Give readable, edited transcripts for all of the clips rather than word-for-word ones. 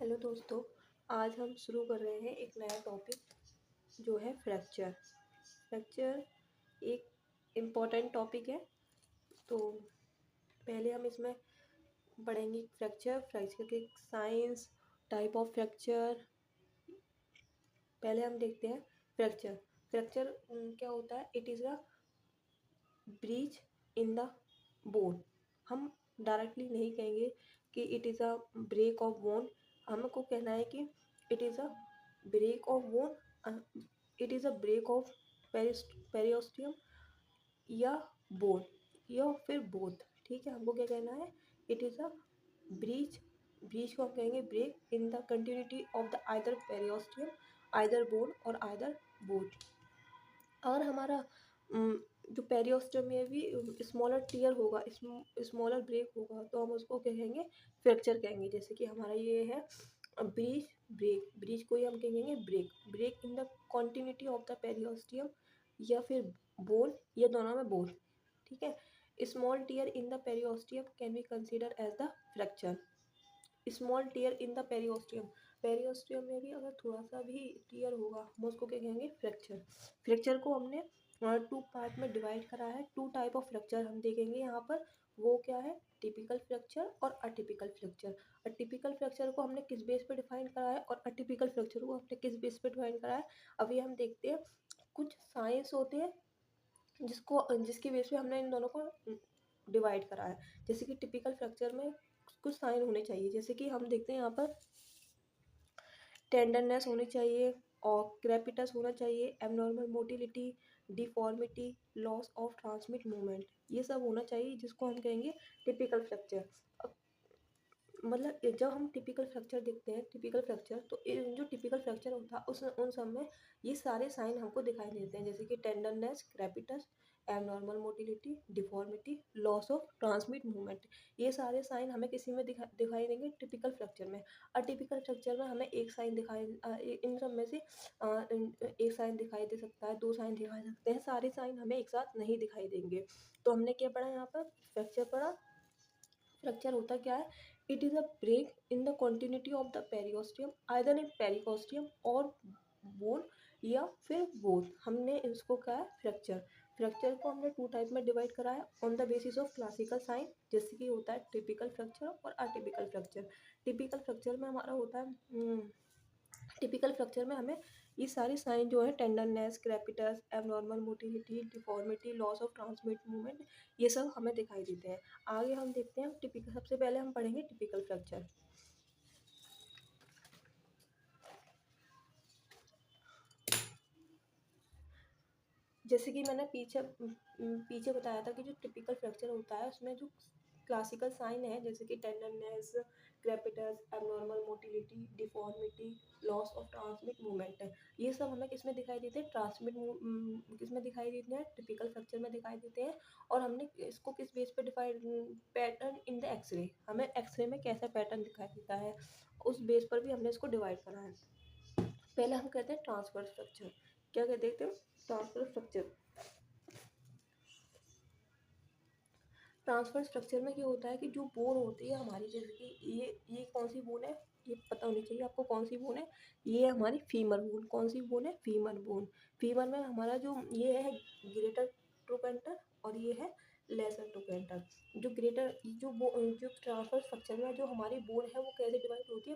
Hello दोस्तों। आज हम शुरू कर रहे हैं एक नया टॉपिक जो है फ्रैक्चर। फ्रैक्चर एक इम्पॉर्टेंट टॉपिक है। तो पहले हम इसमें पढ़ेंगे फ्रैक्चर फ्रैक्चर के साइंस, टाइप ऑफ फ्रैक्चर। पहले हम देखते हैं फ्रैक्चर। फ्रैक्चर क्या होता है? It is a breach in the bone. हम डायरेक्टली नहीं कहेंगे कि it is a break of bone. हमको कहना है कि it is a break of bone, it is a break of periosteum या बोन या फिर बोथ। ठीक है, हमको क्या कहना है? It is a breach. Breach को हम कहेंगे break in the continuity of the either periosteum, either bone और आइदर बोथ। और हमारा जो पेरियोस्टम में भी स्मॉलर टीयर होगा, स्मॉलर ब्रेक होगा, तो हम उसको क्या कहेंगे? फ्रैक्चर कहेंगे। जैसे कि हमारा ये है ब्रीच, ब्रेक। ब्रीच को ही हम कहेंगे break. Break in the continuity of the periosteum या फिर बोन, या दोनों में बोन। ठीक है। Small tear in the periosteum can be consider as the fracture. Small tear in the periosteum, periosteum में भी अगर थोड़ा सा भी टीयर होगा, हम उसको क्या कहेंगे? फ्रैक्चर। फ्रैक्चर को हमने टू पार्ट में डिवाइड करा है। टू टाइप ऑफ फ्रैक्चर हम देखेंगे यहाँ पर। वो क्या है? टिपिकल फ्रैक्चर और अटिपिकल फ्रैक्चर। अटिपिकल फ्रैक्चर को हमने किस बेस पे डिफाइन करा है और अटिपिकल फ्रैक्चर को हमने किस बेस पे डिफाइन करा है, अभी हम देखते हैं। कुछ साइंस होते हैं जिसकी बेस पे हमने इन दोनों को डिवाइड करा है। जैसे कि टिपिकल फ्रैक्चर में कुछ साइन होने चाहिए। जैसे कि हम देखते हैं यहाँ पर टेंडरनेस होनी चाहिए और क्रेपिटस होना चाहिए, abnormal motility, deformity, loss of transmit movement, ये सब होना चाहिए, जिसको हम कहेंगे टिपिकल फ्रैक्चर। मतलब जब हम टिपिकल फ्रैक्चर देखते हैं, टिपिकल फ्रैक्चर, तो जो टिपिकल फ्रैक्चर होता है उन सब में ये सारे साइन हमको दिखाई देते हैं। जैसे कि tenderness, crepitus, abnormal motility, deformity, loss of transmit movement, ये सारे साइन हमें किसी में दिखाई देंगे टिपिकल फ्रैक्चर में। अटिपिकल फ्रैक्चर में हमें एक साइन इन सब में से एक साइन दिखाई दे सकता है, दो साइन दिखाई सकते हैं, सारे साइन हमें एक साथ नहीं दिखाई देंगे। तो हमने क्या पढ़ा यहाँ पर? फ्रैक्चर पढ़ा। फ्रैक्चर होता क्या है? It is a break in the continuity of the periosteum, either in pericosteum और बोन या फिर बोथ। हमने इसको कहा है फ्रैक्चर। फ्रैक्चर को हमने टू टाइप में डिवाइड करा है on the basis of classical sign, जैसे कि होता है टिपिकल फ्रैक्चर और अटिपिकल फ्रैक्चर। टिपिकल फ्रैक्चर में हमारा होता है टिपिकल फ्रैक्चर में हमें ये सारे साइन जो है tenderness, crepitus, abnormal motility, deformity, loss of transmit movement, ये सब हमें दिखाई देते हैं। आगे हम देखते हैं टिपिकल। सबसे पहले हम पढ़ेंगे टिपिकल फ्रैक्चर। जैसे कि मैंने पीछे बताया था कि जो टिपिकल फ्रैक्चर होता है उसमें जो क्लासिकल साइन है, जैसे कि tenderness, crepitus, abnormal motility, deformity, loss of transmit movement है, ये सब हमें किसमें दिखाई देते हैं? किसमें दिखाई देते हैं? टिपिकल फ्रैक्चर में दिखाई देते हैं। और हमने इसको किस बेस पे define? Pattern in the x-ray. हमें एक्सरे में कैसा पैटर्न दिखाई देता है, उस बेस पर भी हमने इसको डिवाइड करा है। पहले हम कहते हैं ट्रांसफर स्ट्रक्चर। क्या कहते हैं? Transfer structure. ट्रांसफर स्ट्रक्चर में क्या होता है कि जो बोन होती है हमारी, जैसे कि ये कौन सी बोन है, ये पता होनी चाहिए आपको कौन सी बोन है। ये है हमारी फीमर बोन। कौन सी बोन है? Femur bone. फीमर में हमारा जो ये है ग्रेटर ट्रोकेंटर और ये है लेसर ट्रोकेंटर। जो ट्रांसफर स्ट्रक्चर में जो हमारी बोन है वो कैसे डिवाइड होती है?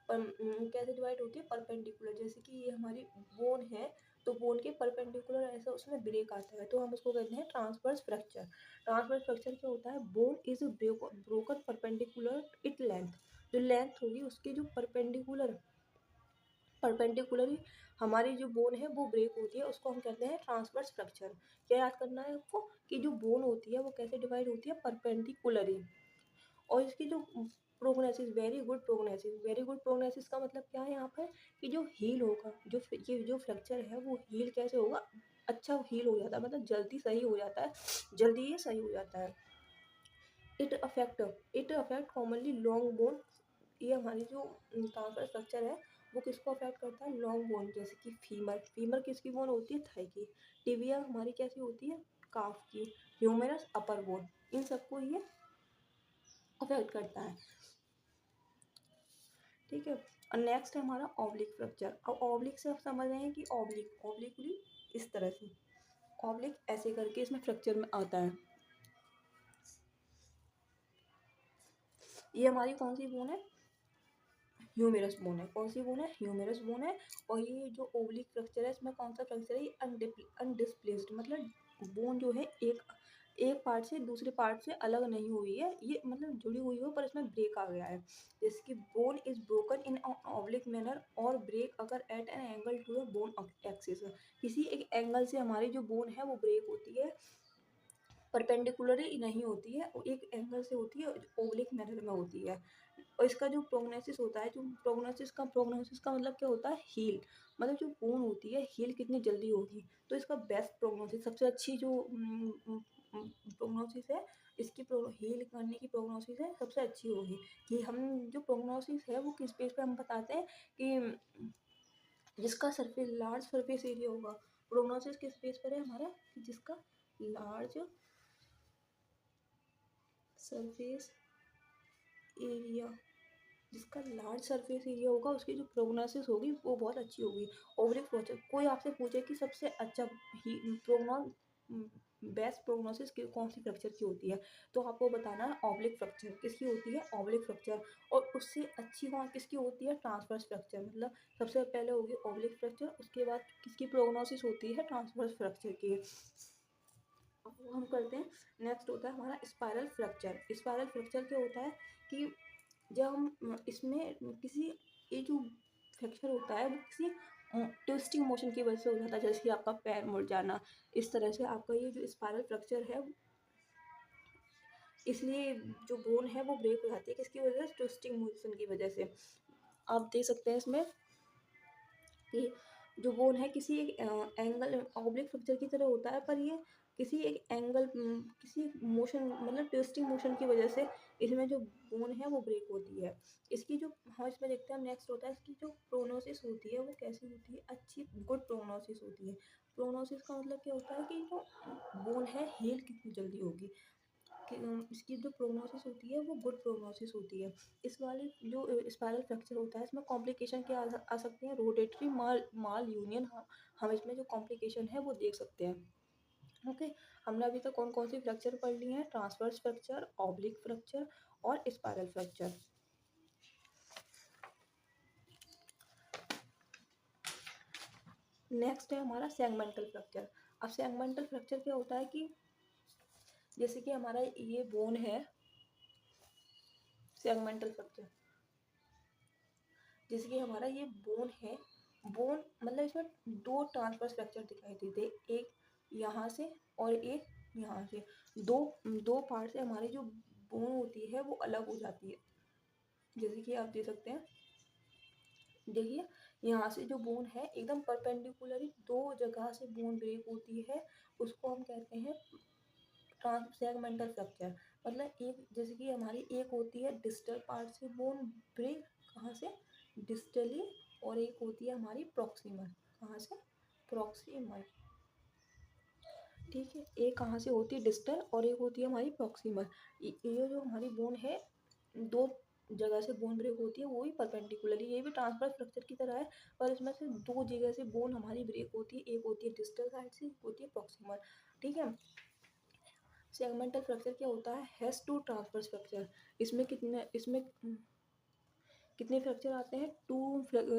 कैसे डिवाइड होती है? परपेंडिकुलर। जैसे कि ये हमारी बोन है, तो बोन के परपेंडिकुलर ऐसा उसमें ब्रेक आता है, तो हम उसको कहते हैं ट्रांसवर्स फ्रैक्चर। ट्रांसवर्स फ्रैक्चर क्या होता है? Bone is broken perpendicular it length. जो लेंथ होगी उसकी जो परपेंडिकुलरली हमारी जो बोन है वो ब्रेक होती है, उसको हम कहते हैं ट्रांसवर्स फ्रैक्चर। क्या याद करना है आपको कि जो बोन होती है वो कैसे डिवाइड होती है? परपेंडिकुलरली। और इसकी जो prognosis, very good prognosis. Very good prognosis का मतलब क्या है यहाँ पर? कि जो हील होगा, ये जो फ्रैक्चर है वो हील कैसे होगा? अच्छा हील हो जाता है, मतलब जल्दी सही हो जाता है, जल्दी ये सही हो जाता है। It affect commonly long bone. ये हमारी जो ट्रांसफर स्ट्रक्चर है वो किसको अफेक्ट करता है? Long bone. जैसे कि फीमर। फीमर किसकी बोन होती है? थाई की। टिबिया हमारी कैसी होती है? काफ की। ह्यूमेरस अपर बोन। इन सबको ये अफेक्ट करता है। ठीक है। और नेक्स्ट है हमारा ऑब्लिक फ्रैक्चर। अब ऑब्लिक से आप समझ रहे हैं कि ऑब्लिक ऑब्लिकली इस तरह से, ऑब्लिक ऐसे करके इसमें फ्रैक्चर में आता है। ये हमारी कौन सी बोन है? ह्यूमेरस बोन है। कौन सी बोन है? ह्यूमेरस बोन है। और ये जो ओब्लिक फ्रैक्चर है इसमें कौन सा फ्रैक्चर है? ये अनडिस्प्लेस्ड, मतलब बोन जो है एक एक पार्ट से दूसरे पार्ट से अलग नहीं हुई है, ये मतलब जुड़ी हुई हो पर इसमें ब्रेक आ गया है। जिसकी bone is broken in oblique manner और ब्रेक अगर at an angle to the bone axis. किसी एक एंगल से हमारी जो बोन है वो ब्रेक होती है, परपेंडिकुलरली नहीं होती है, वो एक एंगल से होती है, ओब्लिक मैनर में होती है। और इसका जो प्रोग्नोसिस होता है, जो प्रोग्नोसिस का मतलब क्या होता है? हील, मतलब जो बोन होती है हील कितनी जल्दी होगी। तो इसका बेस्ट प्रोग्नोसिस, सबसे अच्छी जो प्रोग्नोसिस है, इसकी हील करने की प्रोग्नोसिस है सबसे अच्छी होगी। कि हम जो प्रोग्नोसिस है वो किस बेस पे हम बताते हैं कि जिसका सरफेस लार्ज सरफेस एरिया होगा। प्रोग्नोसिस किस बेस पर है हमारा? कि जिसका लार्ज सरफेस एरिया, जिसका लार्ज सरफेस एरिया होगा उसकी जो प्रोग्नोसिस होगी वो बहुत अच्छी होगी। ओवरिक फ्रैक्चर, कोई आपसे पूछे कि सबसे अच्छा प्रोग्नोस बेस्ट प्रोग्नोसिस कौन सी फ्रैक्चर की होती है, तो आपको बताना है ऑब्लिक फ्रैक्चर किसकी होती है, ऑब्लिक फ्रैक्चर। और उससे अच्छी कौन किसकी होती है? Transverse fracture. मतलब सबसे पहले होगी ऑब्लिक फ्रैक्चर, उसके बाद किसकी प्रोग्नोसिस होती है? ट्रांसवर्स फ्रैक्चर की। अब हम करते हैं, नेक्स्ट होता है हमारा स्पाइरल फ्रैक्चर। स्पाइरल फ्रैक्चर क्या होता है कि जब हम इसमें किसी, ये जो फ्रैक्चर होता है वो किसी ट्विस्टिंग मोशन की वजह से हो जाता है, जैसे कि आपका पैर मुड़ जाना, इस तरह से आपका ये जो स्पाइरल फ्रैक्चर है, इसलिए जो बोन है वो ब्रेक हो जाती है, किसकी वजह से? ट्विस्टिंग मोशन की वजह से। आप देख सकते हैं इसमें कि जो बोन है किसी एक एंगल ऑब्लिक फ्रैक्चर की तरह होता है, पर ये किसी एक एंगल किसी मोशन मतलब ट्विस्टिंग मोशन की वजह से इसमें जो बोन है वो ब्रेक होती है। इसकी जो हम इसमें देखते हैं नेक्स्ट होता है, इसकी जो प्रोग्नोसिस होती है वो कैसी होती है? अच्छी गुड प्रोग्नोसिस होती है। प्रोग्नोसिस का मतलब क्या होता है कि जो बोन है हील कितनी जल्दी होगी, कि इसकी जो प्रोग्नोसिस होती है वो गुड प्रोग्नोसिस होती है। इस वाले जो स्पाइरल फ्रैक्चर होता है इसमें कॉम्प्लिकेशन क्या आ सकते हैं? रोटेटरी माल यूनियन, हम इसमें जो कॉम्प्लिकेशन है वो देख सकते हैं। ओके, हमने अभी तक कौन कौन सी फ्रैक्चर पढ़ ली हैं? ट्रांसवर्स फ्रैक्चर, ऑब्लिक फ्रैक्चर और स्पाइरल फ्रैक्चर। नेक्स्ट है हमारा सेगमेंटल फ्रैक्चर। अब सेगमेंटल फ्रैक्चर क्या होता है कि जैसे कि हमारा ये बोन है, सेगमेंटल फ्रैक्चर जैसे कि हमारा ये बोन है, बोन मतलब इसमें दो ट्रांसवर्स फ्रैक्चर दिखाई देते हैं, एक यहाँ से और एक यहाँ से। दो दो पार्ट से हमारी जो बोन होती है वो अलग हो जाती है, जैसे कि आप देख सकते हैं। देखिए, यहाँ से जो बोन है एकदम परपेंडिकुलरली दो जगह से बोन ब्रेक होती है, उसको हम कहते हैं सेगमेंटल फ्रैक्चर। मतलब एक, जैसे कि हमारी एक होती है डिस्टल पार्ट से बोन ब्रेक, कहाँ से? डिस्टली। और एक होती है हमारी प्रॉक्सिमल, कहाँ से? प्रॉक्सिमल। ठीक है, एक कहाँ से होती है? डिस्टल, और एक होती है हमारी प्रॉक्सिमल। ये जो हमारी बोन है, दो जगह से बोन ब्रेक होती है, वो भी परपेंडिकुलरली, ये भी ट्रांसफर फ्रैक्चर की तरह है, पर इसमें से दो जगह से बोन हमारी ब्रेक होती है, एक होती है डिस्टल साइड से, एक होती है प्रॉक्सिमल। ठीक है। सेगमेंटल फ्रैक्चर क्या होता है? Has to transverse fracture. इसमें कितने फ्रैक्चर आते हैं?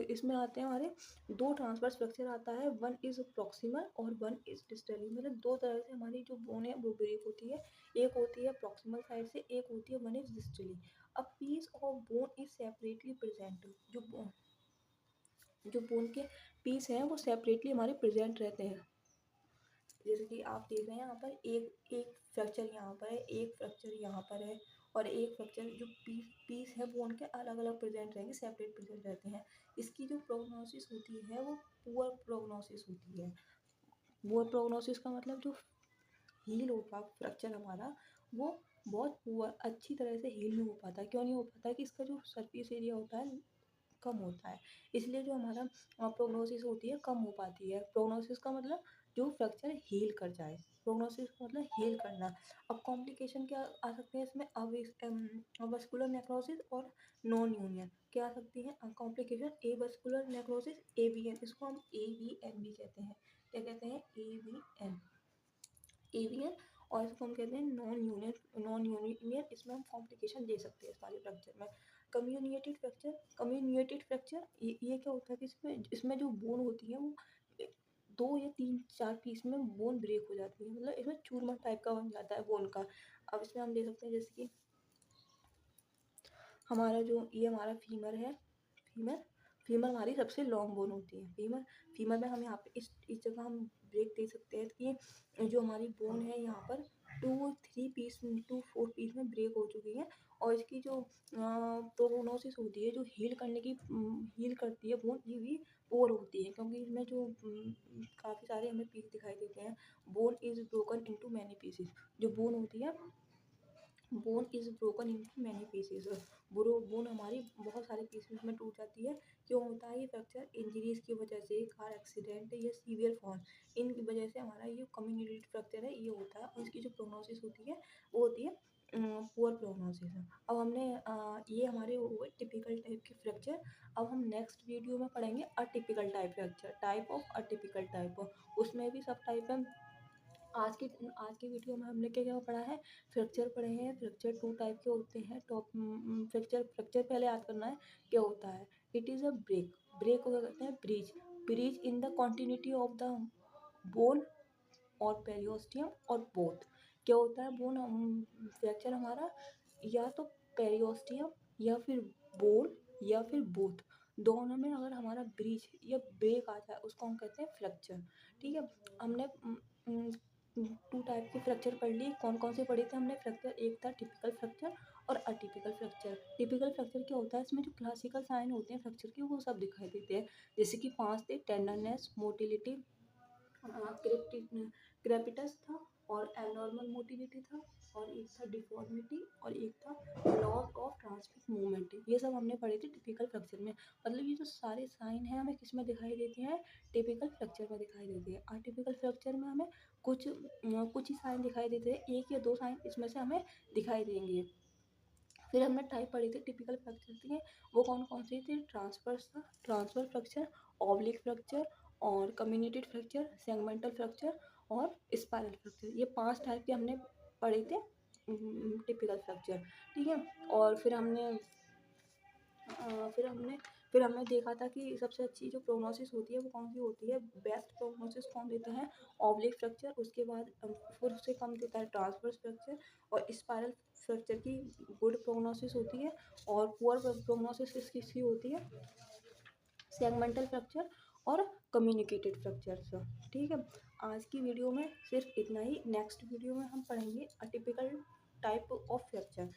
इसमें आते हैं हमारे दो ट्रांसवर्स फ्रैक्चर आता है, वन इज प्रॉक्सिमल और वन इज डिस्टली। मतलब दो तरह से हमारी जो बोन है वो ब्रेक होती है, एक होती है प्रॉक्सिमल साइड से, एक होती है one is distally. A piece of bone is separately present. जो बोन के पीस हैं वो सेपरेटली हमारे प्रेजेंट रहते हैं। जैसे कि आप देख रहे हैं यहाँ पर एक एक फ्रैक्चर यहाँ पर है, एक फ्रैक्चर यहाँ पर है, और एक फ्रैक्चर जो पीस है वो उनके अलग अलग प्रेजेंट रहेंगे, सेपरेट प्रेजेंट रहते हैं। इसकी जो प्रोग्नोसिस होती है वो पुअर प्रोग्नोसिस होती है। पुअर प्रोग्नोसिस का मतलब जो हील होगा फ्रैक्चर हमारा, वो बहुत पुअर, अच्छी तरह से हील नहीं हो पाता। क्यों नहीं हो पाता? कि इसका जो सरफेस एरिया होता है कम होता है, इसलिए जो हमारा प्रोग्नोसिस होती है कम हो पाती है। प्रोग्नोसिस का मतलब जो फ्रैक्चर हील कर जाए। प्रोग्नोसिस का मतलब हील करना। अब कॉम्प्लिकेशन क्या आ सकते हैं इसमें, अवस्कुलर नेक्रोसिस और नॉन यूनियन क्या आ सकती है कॉम्प्लिकेशन, ए वस्कुलर नेक्रोसिस, AVN, इसको हम AVN भी कहते हैं। क्या कहते हैं? AVN। और इसको हम कहते हैं नॉन यूनियन। इसमें हम कॉम्प्लिकेशन दे सकते हैं सारे फ्रैक्चर में। कम्युनिएटेड फ्रैक्चर ये क्या होता है कि इसमें जो बोन होती है वो 2 या 3 4 पीस में बोन ब्रेक हो जाती है, मतलब इसमें चूरमा टाइप का बन जाता है बोन का। अब इसमें हम दे सकते हैं जैसे कि हमारा फीमर है। फीमर फीमर हमारी सबसे लॉन्ग बोन होती है। फीमर में हम यहाँ पे इस जगह हम ब्रेक दे सकते हैं कि जो हमारी बोन है यहाँ पर 2 4 पीस में ब्रेक हो चुकी है। और इसकी जो प्रोग्नोसिस होती है, जो हील करती है बोन, ये भी पोर होती है, क्योंकि इसमें जो काफ़ी सारे हमें पीस दिखाई देते हैं। Bone is broken into many pieces. जो बोन होती है, bone is broken into many pieces. Bone हमारी बहुत सारे पीसेस में टूट जाती है। क्यों होता है ये फ्रैक्चर? इंजरीज की वजह से, कार एक्सीडेंट या सीवियर फॉल, इन वजह से हमारा ये कम्युनिकेटेड फ्रैक्चर है, ये होता है। और इसकी जो प्रोग्नोसिस होती है वो होती है पुअर प्रोग्नोसिस। अब हमने ये हमारे हो गए टिपिकल टाइप के फ्रैक्चर। अब हम नेक्स्ट वीडियो में पढ़ेंगे atypical type fracture, type of atypical type. उसमें भी सब टाइप है। आज की वीडियो में हमने क्या क्या पढ़ा है? फ्रैक्चर पढ़े हैं। फ्रैक्चर 2 टाइप के होते हैं। फ्रैक्चर पहले याद करना है क्या होता है। इट इज़ अ ब्रेक को क्या कहते हैं? Breach in the continuity of the bone और पेरियोस्टियम और बोथ। क्या होता है? फ्रैक्चर हमारा या तो पेरियोस्टियम या फिर बोन या फिर बोथ, दोनों में अगर हमारा ब्रीच या ब्रेक आ जाए उसको हम कहते हैं फ्रैक्चर। ठीक है। हमने 2 टाइप के फ्रैक्चर पढ़ लिए। कौन कौन से पढ़े थे हमने फ्रैक्चर? एक था टिपिकल फ्रैक्चर और अटिपिकल फ्रैक्चर। टिपिकल फ्रैक्चर क्या होता है? इसमें जो क्लासिकल साइन होते हैं फ्रैक्चर के वो सब दिखाई देते हैं। जैसे कि 5 थे: टेंडरनेस, मोटिलिटी, क्रेपिटस था, और एबनॉर्मल मोटिलिटी था, और एक था डिफॉर्मिटी, और एक था लॉस ऑफ ट्रांसमिट मूवमेंट। ये सब हमने पढ़े थे टिपिकल फ्रैक्चर में। मतलब ये जो सारे साइन हैं हमें किस में दिखाई देते हैं? टिपिकल फ्रैक्चर में दिखाई देते हैं। आर्टिपिकल फ्रैक्चर में हमें कुछ ही साइन दिखाई देते हैं, 1 या 2 साइन इसमें से हमें दिखाई देंगे। फिर हमने टाइप पढ़ी थी टिपिकल फ्रैक्चर की, वो कौन कौन सी थी? ट्रांसफर फ्रैक्चर, ऑब्लिक फ्रैक्चर, और कम्युनिकेटेड फ्रैक्चर, सेगमेंटल फ्रैक्चर, और स्पाइरल फ्रैक्चर। ये 5 टाइप के हमने पढ़े थे टिपिकल फ्रैक्चर। ठीक है। और फिर हमने देखा था कि सबसे अच्छी जो प्रोग्नोसिस होती है वो कौन सी होती है? बेस्ट प्रोग्नोसिस कौन देता है? Oblique fracture. उसके बाद फिर उससे कम देता है ट्रांसवर्स फ्रैक्चर। और स्पाइरल फ्रैक्चर की गुड प्रोग्नोसिस होती है। और पुअर प्रोग्नोसिस किसकी होती है? सेगमेंटल फ्रैक्चर और कम्युनिकेटेड फ्रैक्चर्स। ठीक है। आज की वीडियो में सिर्फ इतना ही। नेक्स्ट वीडियो में हम पढ़ेंगे अटिपिकल टाइप ऑफ फ्रैक्चर।